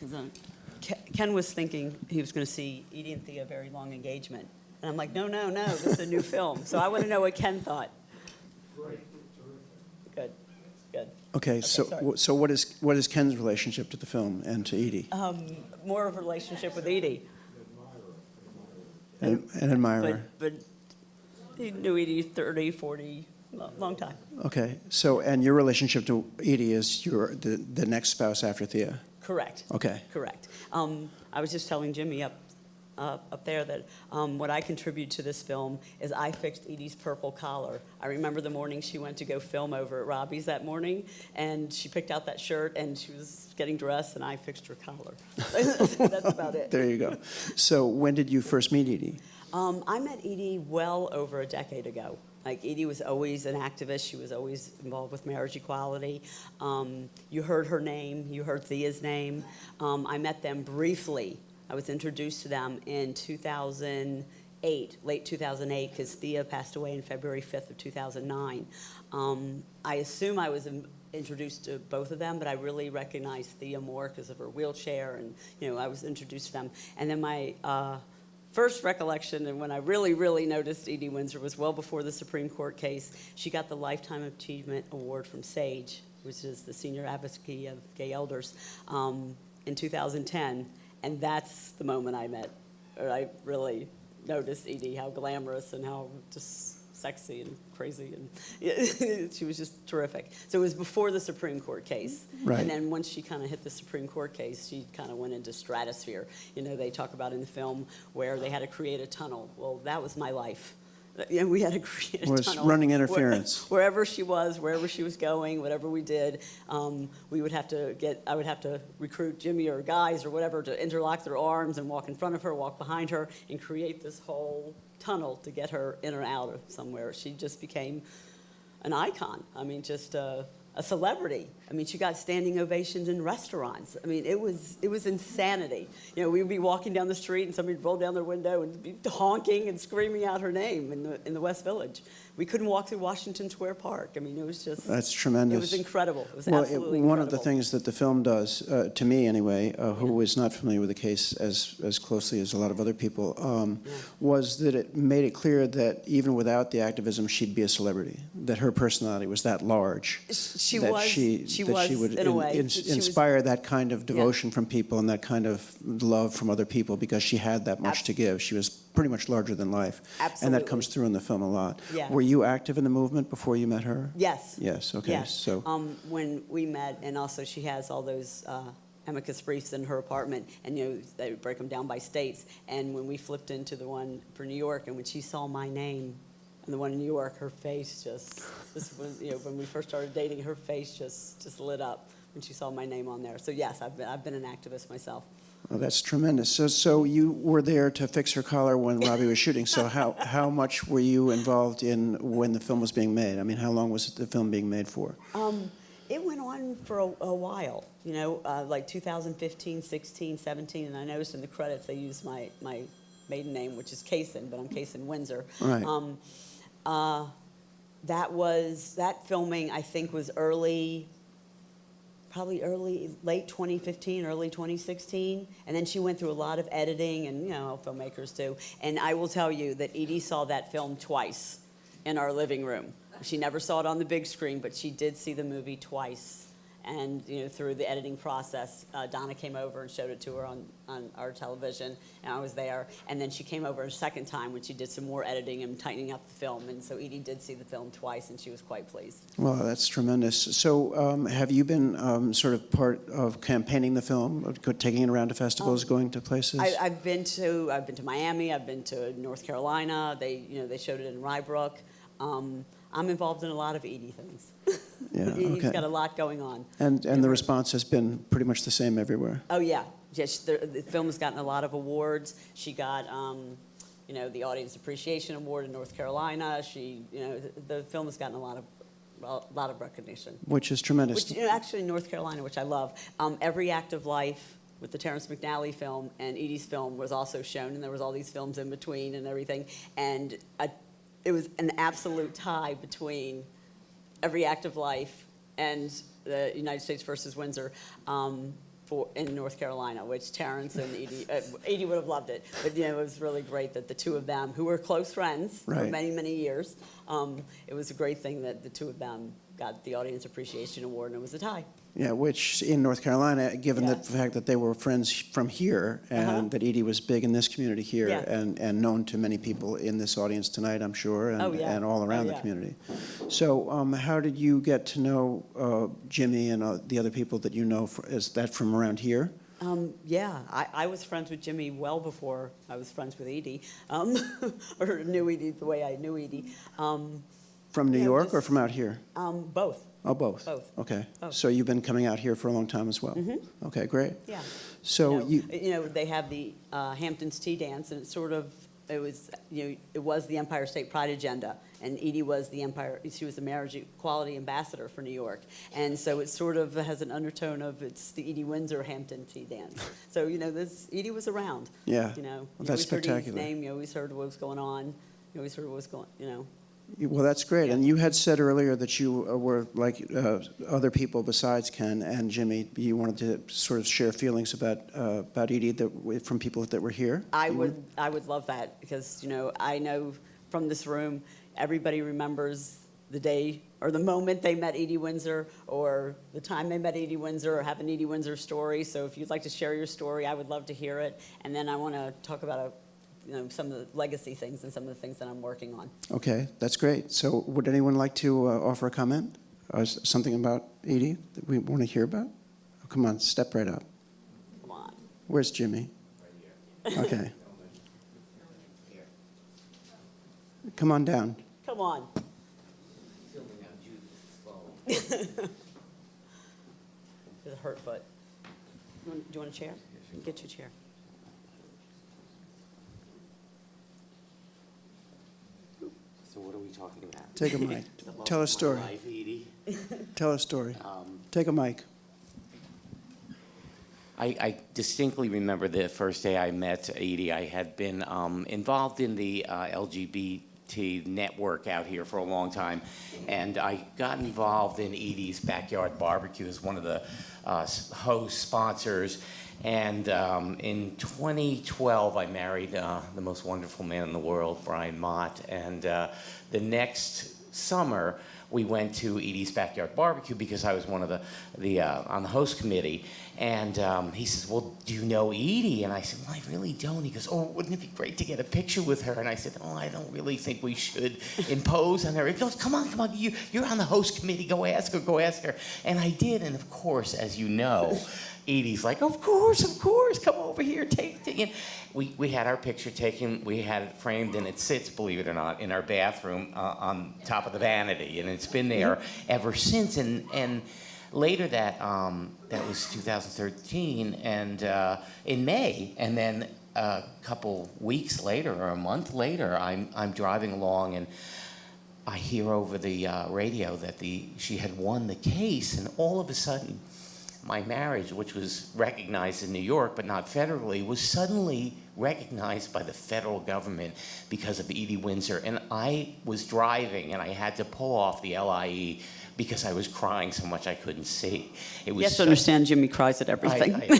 because Ken was thinking he was going to see Edie and Thea Very Long Engagement. And I'm like, no, this is a new film. So I want to know what Ken thought. Great. Good. Okay, so what is Ken's relationship to the film and to Edie? More of a relationship with Edie. An admirer. But he knew Edie 30, 40, long time. Okay, and your relationship to Edie is the next spouse after Thea? Correct. Okay. Correct. I was just telling Jimmy up there that what I contribute to this film is I fixed Edie's purple collar. I remember the morning she went to go film over at Robbie's that morning, and she picked out that shirt, and she was getting dressed, and I fixed her collar. That's about it. There you go. So when did you first meet Edie? I met Edie well over a decade ago. Like, Edie was always an activist. She was always involved with marriage equality. You heard her name. You heard Thea's name. I met them briefly. I was introduced to them in 2008, late 2008, because Thea passed away on February 5th of 2009. I assume I was introduced to both of them, but I really recognized Thea more because of her wheelchair, and I was introduced to them. And then my first recollection, and when I really noticed Edie Windsor, was well before the Supreme Court case. She got the Lifetime Achievement Award from SAGE, which is the Senior Advocacy of Gay Elders, in 2010. And that's the moment I really noticed Edie, how glamorous and how just sexy and crazy, and she was just terrific. So it was before the Supreme Court case. Right. And then once she kind of hit the Supreme Court case, she kind of went into stratosphere. They talk about in the film where they had to create a tunnel. Well, that was my life. We had to create a tunnel. Running interference. Wherever she was going, whatever we did, we would have to I would have to recruit Jimmy or guys or whatever to interlock their arms and walk in front of her, walk behind her, and create this whole tunnel to get her in or out of somewhere. She just became an icon. I mean, just a celebrity. I mean, she got standing ovations in restaurants. I mean, it was insanity. We'd be walking down the street and somebody would roll down their window and be honking and screaming out her name in the West Village. We couldn't walk through Washington Square Park. I mean, it was just... That's tremendous. It was incredible. It was absolutely incredible. One of the things that the film does, to me anyway, who is not familiar with the case as closely as a lot of other people, was that it made it clear that even without the activism, she'd be a celebrity, that her personality was that large. She would in a way. Inspire that kind of devotion from people and that kind of love from other people because she had that much to give. She was pretty much larger than life. Absolutely. And that comes through in the film a lot. Yeah. Were you active in the movement before you met her? Yes. Yes, okay. Yes. So when we met, and also she has all those amicus briefs in her apartment, and they break them down by states. And when we flipped into the one for New York, and when she saw my name and the one in New York, her face just, this was, when we first started dating, her face just lit up when she saw my name on there. So yes, I've been an activist myself. Oh, that's tremendous. So you were there to fix her collar when Robbie was shooting. So how much were you involved in when the film was being made? I mean, how long was the film being made for? It went on for a while, like 2015, 16, 17, and I noticed in the credits they used my maiden name, which is Kaysen, but I'm Kaysen Windsor. Right. That filming, I think, was late 2015, early 2016, and then she went through a lot of editing, and how filmmakers do. And I will tell you that Edie saw that film twice in our living room. She never saw it on the big screen, but she did see the movie twice. And through the editing process, Donna came over and showed it to her on our television, and I was there. And then she came over a second time when she did some more editing and tightening up the film. And so Edie did see the film twice, and she was quite pleased. Well, that's tremendous. So have you been sort of part of campaigning the film, taking it around to festivals, going to places? I've been to Miami. I've been to North Carolina. They showed it in Rye Brook. I'm involved in a lot of Edie things. Yeah, Edie's got a lot going on. And the response has been pretty much the same everywhere. Oh yeah, yes. The film has gotten a lot of awards. She got, the Audience Appreciation Award in North Carolina. The film has gotten a lot of recognition. Which is tremendous. Which, actually, in North Carolina, which I love, Every Act of Life with the Terrence McNally film and Edie's film was also shown, and there was all these films in between and everything, and it was an absolute tie between Every Act of Life and the United States versus Windsor. in North Carolina, which Terrence and Edie would have loved it. But it was really great that the two of them, who were close friends for Right. many, many years, it was a great thing that the two of them got the Audience Appreciation Award, and it was a tie. Yeah, which in North Carolina, given Yeah. the fact that they were friends from here, and that Edie was big in this community here, Yeah. and known to many people in this audience tonight, I'm sure, and, Oh, yeah. and all around Oh, the yeah. community. So how did you get to know Jimmy and the other people that you know? Is that from around here? Yeah, I was friends with Jimmy well before I was friends with Edie, or knew Edie the way I knew Edie. From New Yeah, York or just- from out here? Both. Oh, both? Both. Okay. Both. So you've been coming out here for a long time as well? Okay, great. Yeah. So They have the Hamptons Tea Dance, and it was the Empire State Pride agenda, and Edie was she was the marriage equality ambassador for New York, and so it sort of has an undertone of it's the Edie Windsor Hampton Tea Dance. So Edie was around. Yeah. You Well, always that's heard Edie's spectacular. name. You always heard what was going on. You always heard what was going. Well, that's great. And you had said earlier that you were like other people besides Ken and Jimmy. You wanted to sort of share feelings about Edie from people that were here. I would love that because I know from this room everybody remembers the day or the moment they met Edie Windsor or the time they met Edie Windsor or have an Edie Windsor story. So if you'd like to share your story, I would love to hear it. And then I want to talk about some of the legacy things and some of the things that I'm working on. Okay, that's great. So would anyone like to offer a comment? Or something about Edie that we want to hear about? Oh, come on, step right up. Come on. Where's Jimmy? Right here. Okay. Come on down. Come on. There's a hurt foot. Do you want a chair? Get your chair. So what are we talking about? Take a mic. The love Tell a of my story. life, Edie. Tell a story. Take a mic. I distinctly remember the first day I met Edie. I had been involved in the LGBT network out here for a long time, and I got involved in Edie's Backyard Barbecue as one of the host sponsors. And in 2012, I married the most wonderful man in the world, Brian Mott. And the next summer, we went to Edie's Backyard Barbecue because I was one of the on the host committee. And he says, "Well, do you know Edie?" And I said, "Well, I really don't." He goes, "Oh, wouldn't it be great to get a picture with her?" And I said, "Oh, I don't really think we should impose on her." He goes, Come on, you're on the host committee. Go ask her. And I did. And of course, as you know, Edie's like, of course, come over here, take it. We had our picture taken, we had it framed, and it sits, believe it or not, in our bathroom on top of the vanity, and it's been there ever since. And later that was 2013, and in May, and then a couple weeks later or a month later, I'm driving along and I hear over the radio that she had won the case, and all of a sudden, my marriage, which was recognized in New York but not federally, was suddenly recognized by the federal government because of Edie Windsor. And I was driving, and I had to pull off the LIE because I was crying so much I couldn't see. It was You have to understand Jimmy cries at everything. I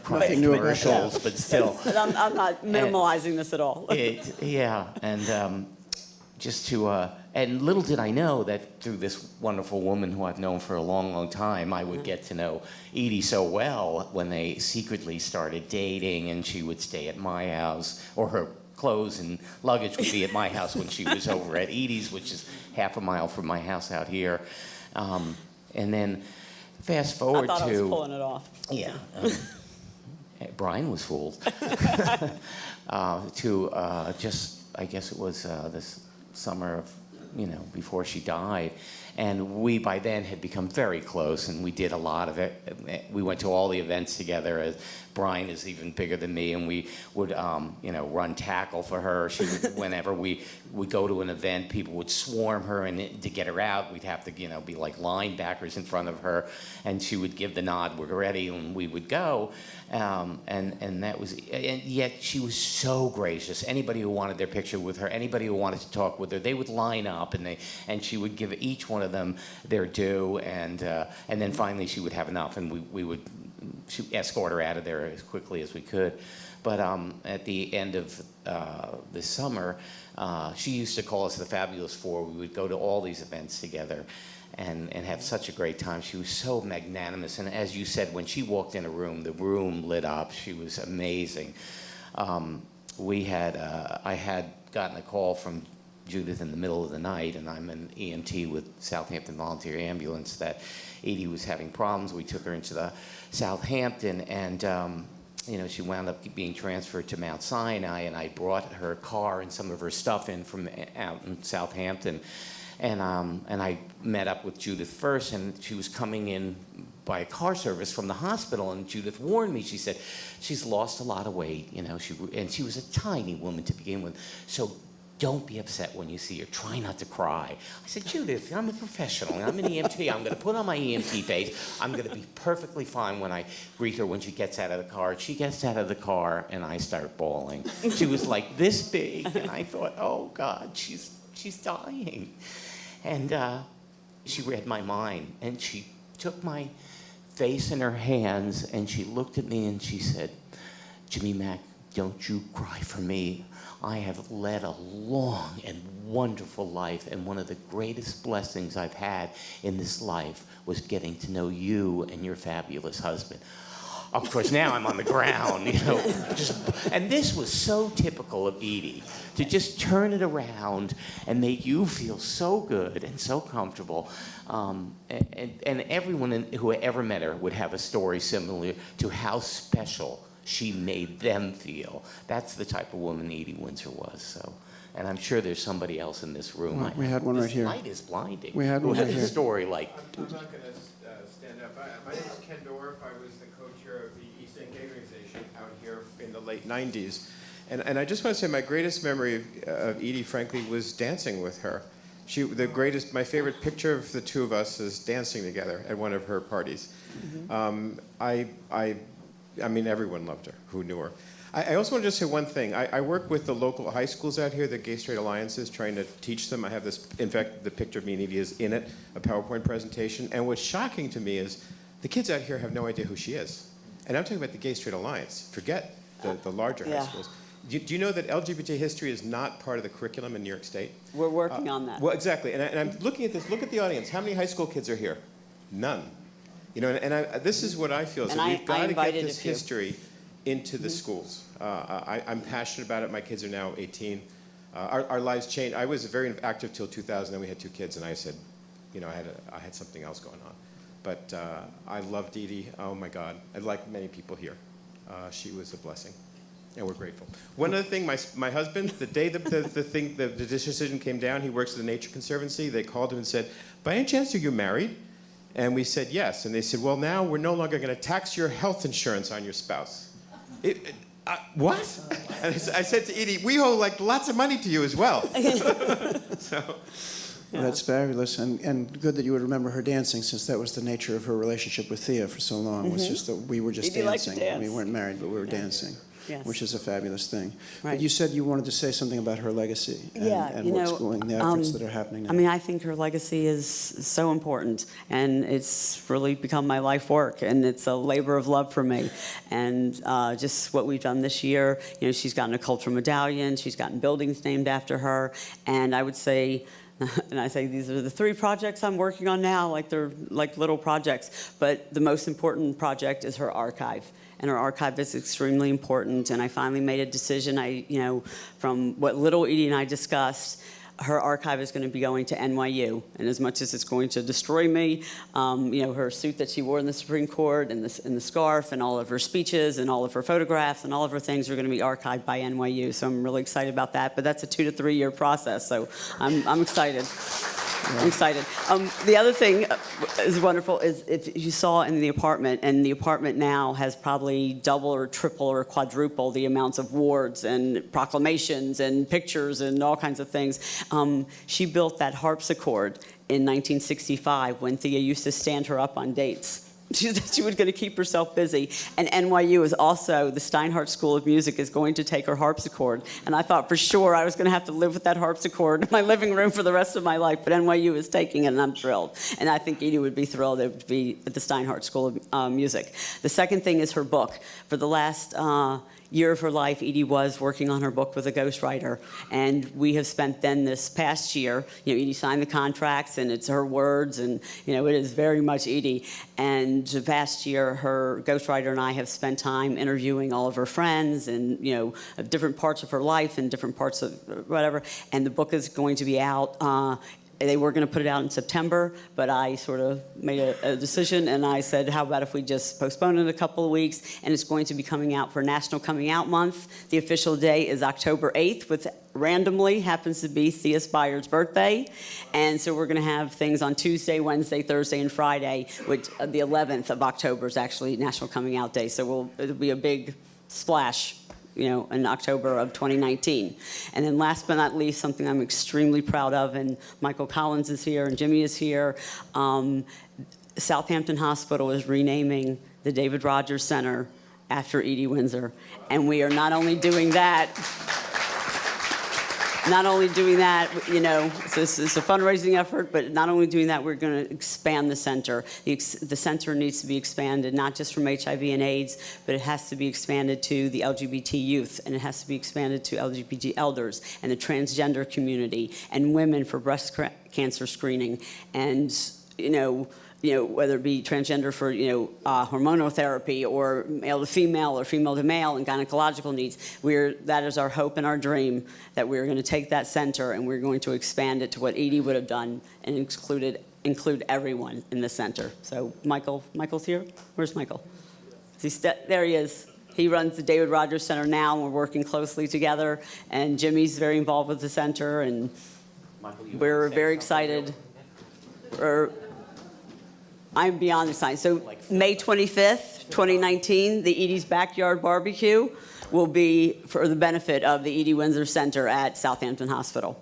cry at Nothing new about commercials, but still. But I'm not minimalizing this at all. And just to, and little did I know that through this wonderful woman who I've known for a long, long time, I would get to know Edie so well when they secretly started dating, and she would stay at my house, or her clothes and luggage would be at my house when she was over at Edie's, which is half a mile from my house out here. And then fast forward I thought to... I was pulling it off. Yeah. Brian was fooled. Just, I guess it was this summer of, before she died. And we, by then, had become very close, and we did a lot of it. We went to all the events together. As Brian is even bigger than me, and we would, run tackle for her. She would, whenever we would go to an event, people would swarm her, and to get her out, we'd have to, be like linebackers in front of her, and she would give the nod, "We're ready," and we would go. And that was, and yet she was so gracious. Anybody who wanted their picture with her, anybody who wanted to talk with her, they would line up. up, and she would give each one of them their due, and then finally she would have enough, and we would escort her out of there as quickly as we could. But at the end of the summer, she used to call us the Fabulous Four. We would go to all these events together and have such a great time. She was so magnanimous. And as you said, when she walked in a room, the room lit up. She was amazing. I had gotten a call from Judith in the middle of the night, and I'm an EMT with Southampton Volunteer Ambulance, that Edie was having problems. We took her into the Southampton, and she wound up being transferred to Mount Sinai, and I brought her car and some of her stuff in from out in Southampton. And I met up with Judith first, and she was coming in by a car service from the hospital, and Judith warned me. She said, she's lost a lot of weight, and she was a tiny woman to begin with, so don't be upset when you see her. Try not to cry. I said, Judith, I'm a professional. I'm an EMT. I'm going to put on my EMT face. I'm going to be perfectly fine when I greet her when she gets out of the car. She gets out of the car, and I start bawling. She was like this big, and I thought, oh, God, she's dying. And she read my mind, and she took my face in her hands, and she looked at me, and she said, Jimmy Mack, don't you cry for me. I have led a long and wonderful life, and one of the greatest blessings I've had in this life was getting to know you and your fabulous husband. Of course, now I'm on the ground, and this was so typical of Edie, to just turn it around and make you feel so good and so comfortable. And everyone who ever met her would have a story similar to how special she made them feel. That's the type of woman Edie Windsor was. So, and I'm sure there's somebody else in this room. Well, we had one right here. This light is blinding. We had one Who right has here. a story like? I'm not going to stand up. My name is Ken Dorff. I was the co-chair of the East End Gay Organization out here in the late 90s. And I just want to say my greatest memory of Edie, frankly, was dancing with her. My favorite picture of the two of us is dancing together at one of her parties. Mm-hmm. I mean, everyone loved her who knew her. I also want to just say one thing. I work with the local high schools out here, the Gay Straight Alliances, trying to teach them. I have this, in fact, the picture of me and Edie is in it, a PowerPoint presentation. And what's shocking to me is the kids out here have no idea who she is. And I'm talking about the Gay Straight Alliance. Forget the larger high schools. Do you know that LGBT history is not part of the curriculum in New York State? We're working on that. Well, exactly. And I'm looking at this. Look at the audience. How many high school kids are here? None. This is what I feel is that we've got to get this history into the schools. I'm passionate about it. My kids are now 18. Our lives changed. I was very active till 2000, then we had 2 kids, and I said, I had something else going on. But I loved Edie. Oh my God. Like many people here. She was a blessing. And we're grateful. One other thing, my husband, the day the decision came down, he works at the Nature Conservancy. They called him and said, by any chance are you married? And we said yes. And they said, well, now we're no longer going to tax your health insurance on your spouse. What? And I said to Edie, we owe lots of money to you as well. So, Well, that's fabulous, and good that you would remember her dancing, since that was the nature of her relationship with Thea for so long. Was just that we were just Edie liked to dancing. dance. We weren't married, but we were dancing, Yes. which is a fabulous thing. Right. But you said you wanted to say something about her legacy and what's going, the efforts that are happening now. I mean, I think her legacy is so important, and it's really become my life work, and it's a labor of love for me. And just what we've done this year, she's gotten a cultural medallion, she's gotten buildings named after her, and I would say, and I say these are the 3 projects I'm working on now, they're like little projects, but the most important project is her archive. And her archive is extremely important, and I finally made a decision. From what little Edie and I discussed, her archive is going to be going to NYU, and as much as it's going to destroy me, her suit that she wore in the Supreme Court, and the scarf, and all of her speeches, and all of her photographs, and all of her things are going to be archived by NYU. So I'm really excited about that. But that's a 2 to 3 year process, so I'm excited. I'm excited. The other thing is wonderful is if you saw in the apartment, and the apartment now has probably double or triple or quadruple the amounts of wards and proclamations and pictures and all kinds of things. She built that harpsichord in 1965 when Thea used to stand her up on dates. She said she was going to keep herself busy. And NYU is also, the Steinhardt School of Music is going to take her harpsichord. And I thought for sure I was going to have to live with that harpsichord in my living room for the rest of my life. But NYU is taking it, and I'm thrilled. And I think Edie would be thrilled it would be at the Steinhardt School of Music. The second thing is her book. For the last year of her life, Edie was working on her book with a ghostwriter. And we have spent then this past year, Edie signed the contracts, and it's her words, and, it is very much Edie. And the past year, her ghostwriter and I have spent time interviewing all of her friends and, of different parts of her life and different parts of whatever. And the book is going to be out. They were going to put it out in September, but I sort of made a decision, and I said, how about if we just postpone it a couple of weeks? And it's going to be coming out for National Coming Out Month. The official day is October 8th, which randomly happens to be Thea Speyer's birthday. And so we're going to have things on Tuesday, Wednesday, Thursday, and Friday, which the 11th of October is actually National Coming Out Day. So it'll be a big splash, in October of 2019. And then last but not least, something I'm extremely proud of, and Michael Collins is here and Jimmy is here, Southampton Hospital is renaming the David Rogers Center after Edie Windsor. And we are not only doing that, so it's a fundraising effort, but not only doing that, we're going to expand the center. The center needs to be expanded, not just from HIV and AIDS, but it has to be expanded to the LGBT youth, and it has to be expanded to LGBT elders and the transgender community and women for breast cancer screening, and, whether it be transgender for, hormonal therapy, or male to female, or female to male, and gynecological needs. That is our hope and our dream, that we're going to take that center and we're going to expand it to what Edie would have done and include everyone in the center. So Michael's here? Where's Michael? There he is. He runs the David Rogers Center now, and we're working closely together. And Jimmy's very involved with the center, and we're very excited. I'm beyond excited. So May 25th, 2019, the Edie's Backyard Barbecue will be for the benefit of the Edie Windsor Center at Southampton Hospital.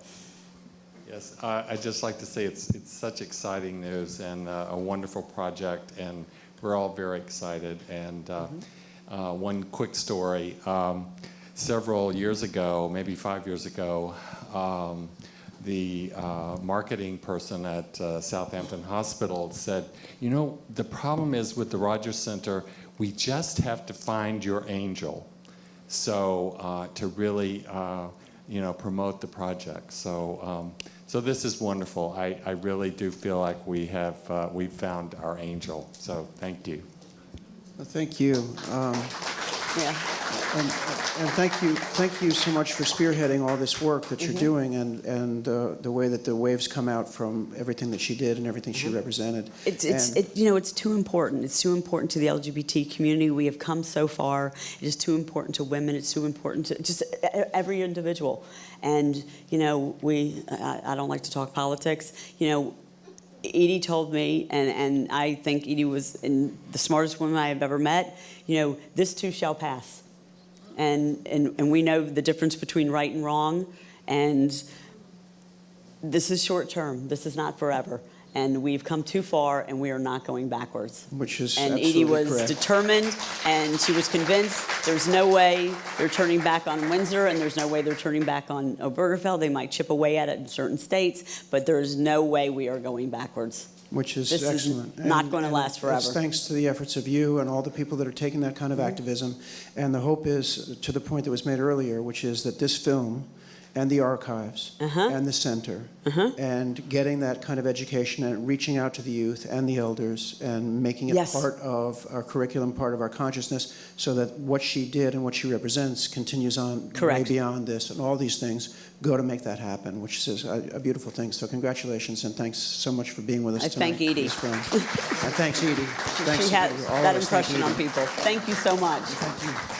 Yes, I'd just like to say it's such exciting news and a wonderful project, and we're all very excited. And one quick story. Several years ago, maybe 5 years ago, the marketing person at Southampton Hospital said, the problem is with the Rogers Center, we just have to find your angel, so to really, promote the project. So, so this is wonderful. I really do feel like we've found our angel. So thank you. Well, thank you. Yeah. And thank you so much for spearheading all this work that you're doing, and the way that the waves come out from everything that she did and everything she represented. It's too important. It's too important to the LGBT community. We have come so far. It is too important to women. It's too important to just every individual. And I don't like to talk politics. Edie told me, and I think Edie was the smartest woman I have ever met, this too shall pass. And we know the difference between right and wrong, and this is short term. This is not forever. And we've come too far, and we are not going backwards. Which is and absolutely Edie was correct. Determined, and she was convinced there's no way they're turning back on Windsor, and there's no way they're turning back on Obergefell. They might chip away at it in certain states, but there's no way we are going backwards. Which is This is excellent. not going to last forever. It's thanks to the efforts of you and all the people that are taking that kind of activism. And the hope is, to the point that was made earlier, which is that this film and the archives and the center and getting that kind of education and reaching out to the youth and the elders and making it part of our curriculum, part of our consciousness, so that what she did and what she represents continues on way beyond this, and all these things go to make that happen, which is a beautiful thing. So congratulations, and thanks so much for being with us tonight. I thank Edie. And thanks, Edie. Thanks She had all that of us. Thank impression you, on Edie. people. Thank you so much. Thank you.